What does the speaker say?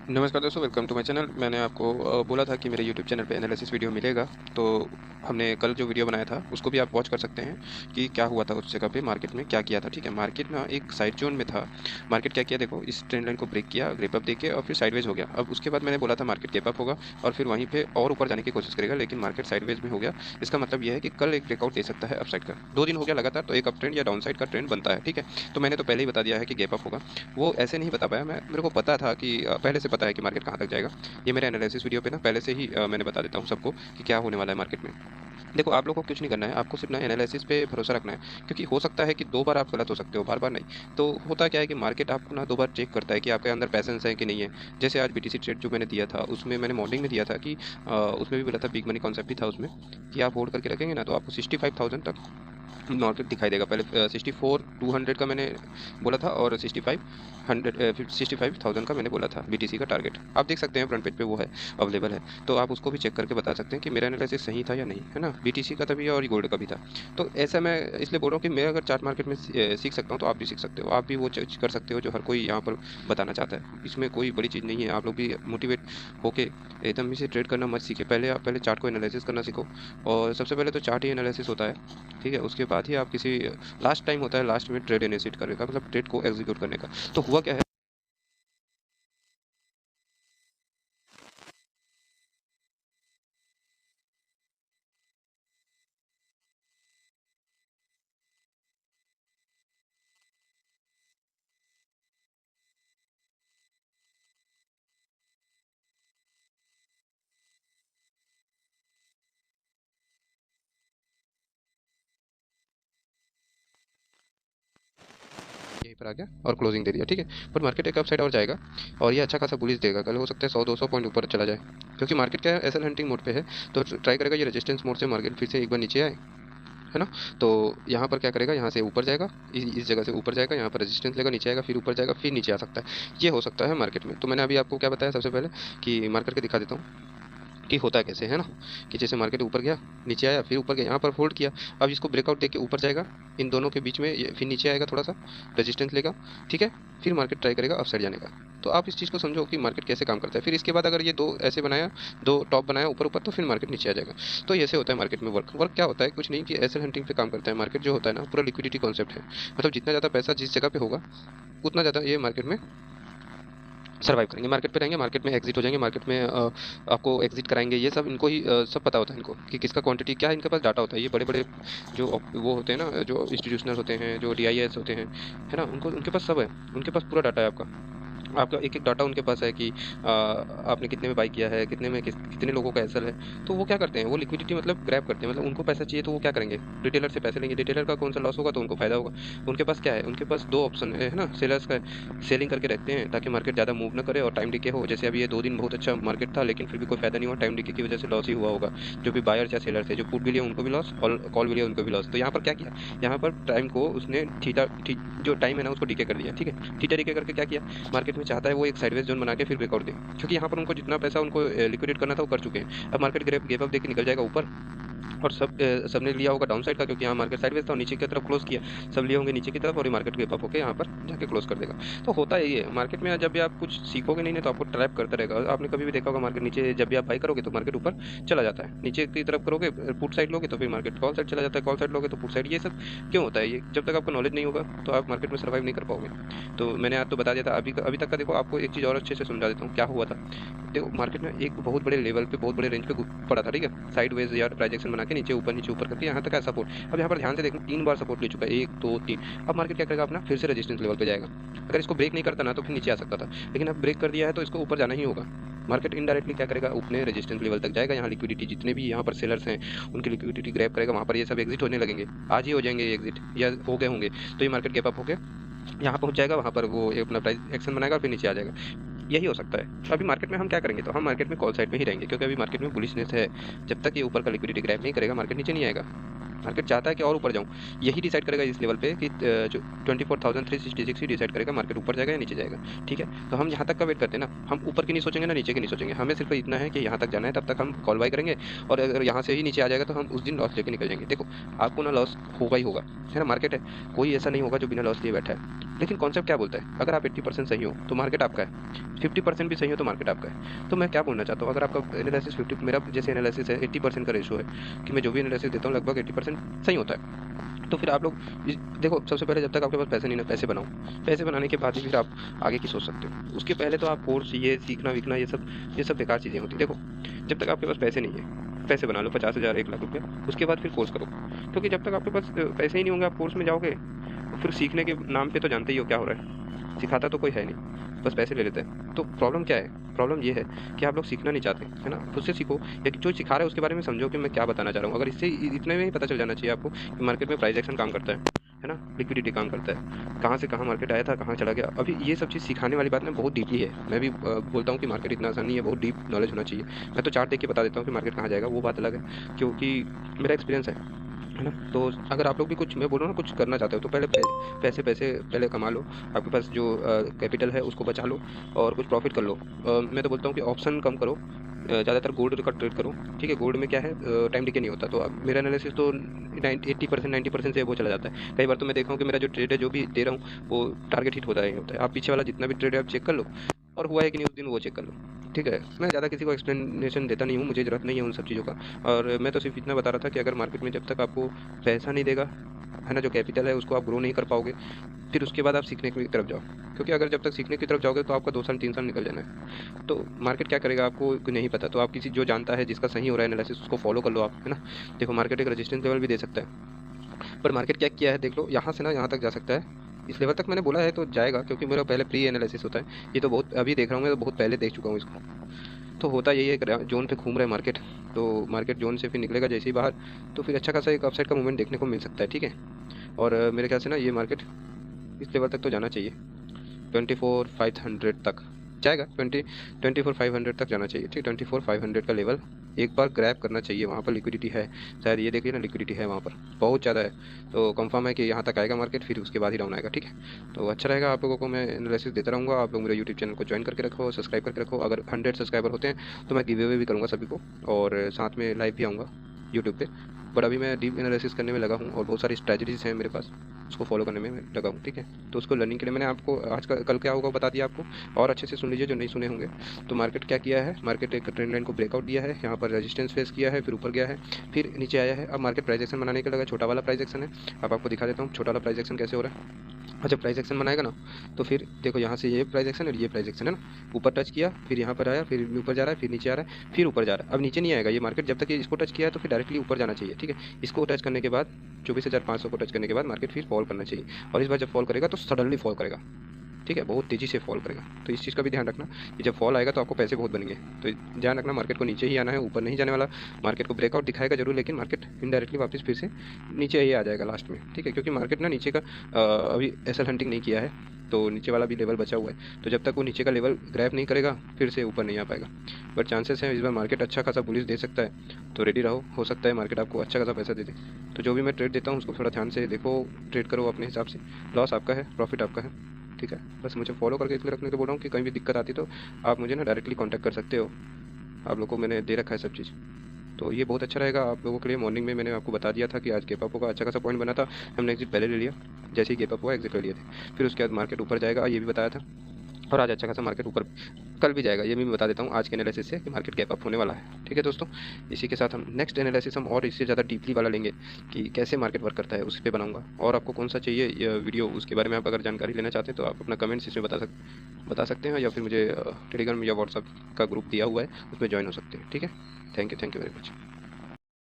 नमस्कार दोस्तों, welcome to my channel. मैंने आपको बोला था कि मेरे यूट्यूब चैनल पे एनालिसिस वीडियो मिलेगा। तो हमने कल जो वीडियो बनाया था उसको भी आप वॉच कर सकते हैं कि क्या हुआ था उस जगह पे, मार्केट में क्या किया था। ठीक है, मार्केट ना एक साइड जोन में था। मार्केट क्या किया, देखो इस ट्रेंड लाइन को ब्रेक किया, ग्रेप अप देके और फिर साइडवेज हो गया। अब उसके बाद मैंने बोला था मार्केट गेप अप होगा और फिर वहीं पे और ऊपर जाने की कोशिश करेगा, लेकिन मार्केट साइडवेज में हो गया। इसका मतलब यह है कि कल एक ब्रेकआउट दे सकता है अपसाइड का। 2 दिन हो गया लगातार, तो एक अप ट्रेंड या डाउन साइड का ट्रेंड बनता है। ठीक है, तो मैंने तो पहले ही बता दिया है कि गेप अप होगा। वो ऐसे नहीं बता पाया मैं, मेरे को पता था कि पहले से पता है कि मार्केट कहाँ तक जाएगा। ये मेरे एनालिसिस वीडियो पे ना पहले से ही मैंने बता देता हूँ सबको कि क्या होने वाला है मार्केट में। देखो, आप लोगों को कुछ नहीं करना है, आपको सिर्फ ना एनालिसिस पे भरोसा रखना है, क्योंकि हो सकता है कि 2 बार आप गलत हो सकते हो, बार-बार नहीं। तो होता क्या है कि मार्केट आपको ना 2 बार चेक करता है कि आपके अंदर पैशंस है कि नहीं है। जैसे आज बीटीसी ट्रेड जो मैंने दिया था, उसमें मैंने मॉर्निंग में दिया था कि उसमें भी बोला था, बिग मनी कॉन्सेप्ट भी था उसमें, कि आप होल्ड करके रखेंगे ना तो आपको 65,000 तक मार्केट दिखाई देगा। पहले 64,200 का मैंने बोला था और 65,000 का मैंने बोला था बीटीसी का टारगेट। आप देख सकते हैं फ्रंट पेज पे वो है, अवेलेबल है। तो आप उसको भी चेक करके बता सकते हैं कि मेरा एनालिसिस सही था या नहीं, है ना। बीटीसी का तभी और गोल्ड का भी था। तो ऐसा मैं इसलिए बोल रहा हूँ कि मैं अगर चार्ट मार्केट में सीख सकता हूँ तो आप भी सीख सकते हो। आप भी वो चीज कर सकते हो जो हर कोई यहाँ पर बताना चाहता है। इसमें कोई बड़ी चीज़ नहीं है। आप लोग भी मोटिवेट होके एकदम से ट्रेड करना मत सीखे। पहले चार्ट को एनालिसिस करना सीखो, और सबसे पहले तो चार्ट ही एनालिसिस होता है। ठीक है, उसके बाद ही आप किसी लास्ट टाइम होता है, लास्ट में ट्रेड इनिशिएट करने का, मतलब ट्रेड को एग्जीक्यूट करने का। तो हुआ क्या है, यहीं पर आ गया और क्लोजिंग दे दिया। ठीक है, पर मार्केट एक अपसाइड और जाएगा और ये अच्छा खासा बुलिश देगा। कल हो सकता है 100-200 पॉइंट ऊपर चला जाए, क्योंकि मार्केट क्या है, एसएल हंटिंग मोड पे है। तो ट्राई करेगा ये रेजिस्टेंस मोड से मार्केट फिर से एक बार नीचे आए, है ना। तो यहाँ पर क्या करेगा, यहाँ से ऊपर जाएगा, इस जगह से ऊपर जाएगा, यहाँ पर रेजिस्टेंस लेगा, नीचे आएगा, फिर ऊपर जाएगा, फिर नीचे आ सकता है। ये हो सकता है मार्केट में। तो मैंने अभी आपको क्या बताया, सबसे पहले कि मार्क करके दिखा देता हूँ कि होता कैसे है ना। कि जैसे मार्केट ऊपर गया, नीचे आया, फिर ऊपर गया, यहाँ पर होल्ड किया। अब इसको ब्रेकआउट देके ऊपर जाएगा, इन दोनों के बीच में ये फिर नीचे आएगा, थोड़ा सा रेजिस्टेंस लेगा। ठीक है, फिर मार्केट ट्राई करेगा अपसाइड जाने का। तो आप इस चीज़ को समझो कि मार्केट कैसे काम करता है। फिर इसके बाद अगर ये दो ऐसे बनाया, दो टॉप बनाया ऊपर ऊपर, तो फिर मार्केट नीचे आ जाएगा। तो ऐसे होता है मार्केट में वर्क। वर्क क्या होता है, कुछ नहीं कि एसेट हंटिंग पे काम करता है मार्केट। जो होता है ना, पूरा लिक्विडिटी कॉन्सेप्ट है। मतलब जितना ज़्यादा पैसा जिस जगह पे होगा, उतना ज़्यादा ये मार्केट में सर्वाइव करेंगे, मार्केट पे रहेंगे, मार्केट में एग्जिट हो जाएंगे, मार्केट में आपको एग्जिट कराएंगे। ये सब इनको ही सब पता होता है इनको, कि किसका क्वांटिटी क्या है, इनके पास डाटा होता है। ये बड़े बड़े जो वो होते हैं ना, जो इंस्टीट्यूशनल होते हैं, जो डीआईएस होते हैं, है ना, उनको उनके पास सब है। उनके पास पूरा डाटा है आपका। आपका एक एक डाटा उनके पास है कि आपने कितने में बाई किया है, कितने में कितने लोगों का एसएल है। तो वो क्या करते हैं, वो लिक्विडिटी मतलब ग्रैब करते हैं। मतलब उनको पैसा चाहिए तो वो क्या करेंगे, रिटेलर से पैसे लेंगे। रिटेलर का कौन सा लॉस होगा तो उनको फायदा होगा। उनके पास क्या है, उनके पास दो ऑप्शन है ना, सेलर्स का सेलिंग करके रखते हैं ताकि मार्केट ज़्यादा मूव ना करे और टाइम डिके हो। जैसे अभी ये 2 दिन बहुत अच्छा मार्केट था, लेकिन फिर भी कोई फायदा नहीं हुआ, टाइम डिके की वजह से लॉस ही हुआ होगा। जो भी बायर या सेलर थे, जो पुट भी लिए उनको भी लॉस और कॉल भी लिए उनको भी लॉस। तो यहाँ पर क्या किया, यहाँ पर टाइम को उसने जो टाइम है ना उसको डिके कर दिया। ठीक है, थीटा डिके करके क्या किया, मार्केट में चाहता है वो एक साइडवेज जोन बना के फिर ब्रेकआउट दे, क्योंकि यहाँ पर उनको जितना पैसा उनको लिक्विडेट करना था वो कर चुके हैं। अब मार्केट गेप अप देके निकल जाएगा ऊपर, और सबने लिया होगा डाउन साइड का, क्योंकि यहाँ मार्केट साइडवेज था और नीचे की तरफ क्लोज किया। सब लिए होंगे नीचे की तरफ और ये मार्केट गेप अप होकर यहाँ पर जाके क्लोज कर देगा। तो होता है ये मार्केट में, जब भी आप कुछ सीखोगे नहीं ना तो आपको ट्रैप करता रहेगा। आपने कभी भी देखा होगा मार्केट नीचे, जब भी आप बाई करोगे तो मार्केट ऊपर चला जाता है, नीचे की तरफ करोगे पुट साइड लोगे तो फिर मार्केट कॉल साइड चला जाता है, कॉल साइड लोगे तो पुट साइड। ये सब क्यों होता है, ये जब तक आपको नॉलेज नहीं होगा तो आप मार्केट में सर्वाइव नहीं कर पाओगे। तो मैंने आज तो बता दिया था। अभी तक का देखो, आपको एक चीज़ और अच्छे से समझा देता हूँ क्या हुआ था। देखो, मार्केट में एक बहुत बड़े लेवल पे, बहुत बड़े रेंज पे पड़ा था। ठीक है, साइडवेज या ट्रांजैक्शन बना के नीचे ऊपर करके यहाँ तक है सपोर्ट। अब यहाँ पर ध्यान से देखो, 3 बार सपोर्ट ले चुका है, 1 2 3। अब मार्केट क्या करेगा, अपना फिर से रेजिस्टेंस लेवल पे जाएगा। अगर इसको ब्रेक नहीं करता ना तो फिर नीचे आ सकता था, लेकिन अब ब्रेक कर दिया है तो इसको ऊपर जाना ही होगा। मार्केट इनडायरेक्टली क्या करेगा, अपने रेजिस्टेंस लेवल तक जाएगा। यहाँ लिक्विडिटी जितने भी यहाँ पर सेलर्स हैं उनकी लिक्विडिटी ग्रैब करेगा, वहाँ पर ये सब एग्जिट होने लगेंगे। आज ही हो जाएंगे एग्जिट या हो गए होंगे। तो ये मार्केट गैप अप हो गया, यहाँ पहुंच जाएगा, वहाँ पर वो अपना प्राइस एक्शन बनाएगा और फिर नीचे आ जाएगा। यही हो सकता है। तो अभी मार्केट में हम क्या करेंगे, तो हम मार्केट में कॉल साइड में ही रहेंगे, क्योंकि अभी मार्केट में बुलिशनेस है। जब तक ये ऊपर का लिक्विडिटी ग्रैब नहीं करेगा मार्केट नीचे नहीं आएगा। मार्केट चाहता है कि और ऊपर जाऊँ, यही डिसाइड करेगा इस लेवल पे कि जो 24,366 ही डिसाइड करेगा मार्केट ऊपर जाएगा या नीचे जाएगा, ठीक है। तो हम यहाँ तक का वेट करते हैं ना, हम ऊपर की नहीं सोचेंगे ना नीचे की नहीं सोचेंगे, हमें सिर्फ इतना है कि यहाँ तक जाना है, तब तक हम कॉल बाय करेंगे, और अगर यहाँ से ही नीचे आ जाएगा तो हम उस दिन लॉस लेके निकल जाएंगे। देखो आपको ना लॉस होगा ही होगा, है ना, मार्केट है, कोई ऐसा नहीं होगा जो बिना लॉस लिए बैठा है। लेकिन कॉन्सेप्ट क्या बोलता है, अगर आप 80% सही हो तो मार्केट आपका है, 50% भी सही हो तो मार्केट आपका है। तो मैं क्या बोलना चाहता हूँ, अगर आपका एनालिसिस 50, मेरा जैसे एनालिसिस है 80% का रेशो है कि मैं जो भी एनालिसिस देता हूँ लगभग 80% सही होता है। तो फिर आप लोग देखो, सबसे पहले जब तक आपके पास पैसे नहीं ना, पैसे बनाओ, पैसे बनाने के बाद ही फिर आप आगे की सोच सकते हो। उसके पहले तो आप कोर्स, ये सीखना वीखना, ये सब बेकार चीज़ें होती। देखो जब तक आपके पास पैसे नहीं है, पैसे बना लो 50,000 1 लाख रुपया, उसके बाद फिर कोर्स करो, क्योंकि जब तक आपके पास पैसे ही नहीं होंगे आप कोर्स में जाओगे, फिर सीखने के नाम पे तो जानते ही हो क्या हो रहा है, सिखाता तो कोई है नहीं, बस पैसे ले लेते हैं। तो प्रॉब्लम क्या है, प्रॉब्लम ये है कि आप लोग सीखना नहीं चाहते, है ना। खुद से सीखो, या जो सिखा रहा है उसके बारे में समझो कि मैं क्या बताना चाह रहा हूँ। अगर इससे इतने में ही पता चल जाना चाहिए आपको कि मार्केट में प्राइस एक्शन काम करता है ना, लिक्विडिटी काम करता है, कहाँ से कहाँ मार्केट आया था, कहाँ चला गया। अभी ये सब चीज़ सिखाने वाली बात ना बहुत डीपली है। मैं भी बोलता हूँ कि मार्केट इतना आसान नहीं है, बहुत डीप नॉलेज होना चाहिए। मैं तो चार्ट देख के बता देता हूँ कि मार्केट कहाँ जाएगा, वो बात अलग है, क्योंकि मेरा एक्सपीरियंस है ना। तो अगर आप लोग भी कुछ, मैं बोल रहा हूँ ना, कुछ करना चाहते हो तो पहले पैसे पहले कमा लो, आपके पास जो कैपिटल है उसको बचा लो और कुछ प्रॉफिट कर लो। मैं तो बोलता हूँ कि ऑप्शन कम करो, ज़्यादातर गोल्ड का ट्रेड करो, ठीक है। गोल्ड में क्या है, टाइम डिके नहीं होता। तो अब मेरा एनालिसिस तो 80% 90% से वो चला जाता है। कई बार तो मैं देखा हूँ कि मेरा जो ट्रेड है, जो भी दे रहा हूँ, वो टारगेट हिट होता है। आप पीछे वाला जितना भी ट्रेड है आप चेक कर लो, और हुआ है कि नहीं उस दिन वो चेक कर लो, ठीक है। मैं ज़्यादा किसी को एक्सप्लेनेशन देता नहीं हूँ, मुझे ज़रूरत नहीं है उन सब चीज़ों का। और मैं तो सिर्फ इतना बता रहा था कि अगर मार्केट में जब तक आपको पैसा नहीं देगा, है ना, जो कैपिटल है उसको आप ग्रो नहीं कर पाओगे, फिर उसके बाद आप सीखने की तरफ जाओ। क्योंकि अगर जब तक सीखने की तरफ जाओगे तो आपका 2 साल 3 साल निकल जाना है। तो मार्केट क्या करेगा आपको नहीं पता, तो आप किसी जो जानता है, जिसका सही हो रहा है एनालिसिस, उसको फॉलो कर लो आप, है ना। देखो मार्केट एक रेजिस्टेंस लेवल भी दे सकता है, पर मार्केट क्या किया है देख लो, यहाँ से ना यहाँ तक जा सकता है, इस लेवल तक मैंने बोला है तो जाएगा, क्योंकि मेरा पहले प्री एनालिसिस होता है। ये तो बहुत अभी देख रहा हूँ, मैं तो बहुत पहले देख चुका हूँ इसको। तो होता यही है, जोन पे घूम रहा है मार्केट, तो मार्केट जोन से फिर निकलेगा जैसे ही बाहर, तो फिर अच्छा खासा एक अपसाइड का मूवमेंट देखने को मिल सकता है, ठीक है। और मेरे ख्याल से ना ये मार्केट इस लेवल तक तो जाना चाहिए, 24,500 तक जाएगा, 24,500 तक जाना चाहिए, ठीक। 24,500 का लेवल एक बार ग्रैब करना चाहिए, वहाँ पर लिक्विडिटी है, शायद ये देखिए ना, लिक्विडिटी है वहाँ पर बहुत ज़्यादा है। तो कंफर्म है कि यहाँ तक आएगा मार्केट, फिर उसके बाद ही डाउन आएगा, ठीक है। तो अच्छा रहेगा, आप लोगों को मैं एनालिसिस देता रहूँगा। आप लोग मेरे यूट्यूब चैनल को ज्वाइन करके रखो, सब्सक्राइब करके रखो। अगर 100 सब्सक्राइबर होते हैं तो मैं गिव अवे भी करूँगा सभी को, और साथ में लाइव भी आऊँगा यूट्यूब पे। बट अभी मैं डीप एनालिसिस करने में लगा हूँ, और बहुत सारी स्ट्रैटेजीज हैं मेरे पास, उसको फॉलो करने में लगा हूँ, ठीक है। तो उसको लर्निंग के लिए मैंने आपको आज कल क्या होगा बता दिया आपको, और अच्छे से सुन लीजिए जो नहीं सुने होंगे। तो मार्केट क्या किया है, मार्केट एक ट्रेंड लाइन को ब्रेकआउट दिया है, यहाँ पर रेजिस्टेंस फेस किया है, फिर ऊपर गया है, फिर नीचे आया है। अब मार्केट प्राइस एक्शन बनाने के लगा, छोटा वाला प्राइस एक्शन है। अब आपको दिखा देता हूँ छोटा वाला प्राइस एक्शन कैसे हो रहा है। और जब प्राइस एक्शन बनाएगा ना, तो फिर देखो यहाँ से ये प्राइस एक्शन और ये प्राइस एक्शन है ना, ऊपर टच किया, फिर यहाँ पर आया, फिर ऊपर जा रहा है, फिर नीचे आ रहा है, फिर ऊपर जा रहा है। अब नीचे नहीं आएगा ये मार्केट, जब तक ये इसको टच किया है तो फिर डायरेक्टली ऊपर जाना चाहिए, ठीक है। इसको टच करने के बाद 24,500 को टच करने के बाद मार्केट फिर फॉल करना चाहिए, और इस बार जब फॉल करेगा तो सडनली फॉल करेगा, ठीक है, बहुत तेज़ी से फॉल करेगा। तो इस चीज़ का भी ध्यान रखना कि जब फॉल आएगा तो आपको पैसे बहुत बनेंगे। तो ध्यान रखना, मार्केट को नीचे ही आना है, ऊपर नहीं जाने वाला। मार्केट को ब्रेकआउट दिखाएगा जरूर, लेकिन मार्केट इनडायरेक्टली वापस फिर से नीचे ही आ जाएगा लास्ट में, ठीक है। क्योंकि मार्केट ना नीचे का अभी एसएल हंटिंग नहीं किया है, तो नीचे वाला भी लेवल बचा हुआ है। तो जब तक वो नीचे का लेवल ग्रैब नहीं करेगा फिर से ऊपर नहीं आ पाएगा। बट चांसेस हैं इस बार मार्केट अच्छा खासा बुलिश दे सकता है, तो रेडी रहो, हो सकता है मार्केट आपको अच्छा खासा पैसा दे दे। तो जो भी मैं ट्रेड देता हूँ उसको थोड़ा ध्यान से देखो, ट्रेड करो अपने हिसाब से, लॉस आपका है, प्रॉफिट आपका है, ठीक है। बस मुझे फॉलो करके इसलिए रखने को बोल रहा हूँ कि कहीं भी दिक्कत आती तो आप मुझे ना डायरेक्टली कॉन्टैक्ट कर सकते हो। आप लोग को मैंने दे रखा है सब चीज़, तो ये बहुत अच्छा रहेगा आप लोगों के लिए। मॉर्निंग में मैंने आपको बता दिया था कि आज गैप अप होगा, अच्छा खासा पॉइंट बना था, हमने एग्जिट पहले ले लिया, जैसे ही गैप अप हुआ एग्जिट ले लिए थे। फिर उसके बाद मार्केट ऊपर जाएगा ये भी बताया था, और आज अच्छा खासा मार्केट ऊपर कल भी जाएगा, ये भी मैं बता देता हूँ आज के एनालिसिस से कि मार्केट गैप अप होने वाला है, ठीक है दोस्तों। इसी के साथ हम नेक्स्ट एनालिसिस हम और इससे ज़्यादा डीपली वाला लेंगे कि कैसे मार्केट वर्क करता है, उस पर बनाऊंगा। और आपको कौन सा चाहिए ये वीडियो, उसके बारे में आप अगर जानकारी लेना चाहते हैं तो आप अपना कमेंट्स इसमें बता सकते हैं, या फिर मुझे टेलीग्राम या व्हाट्सअप का ग्रुप दिया हुआ है उसमें ज्वाइन हो सकते हैं, ठीक है। Thank you very much.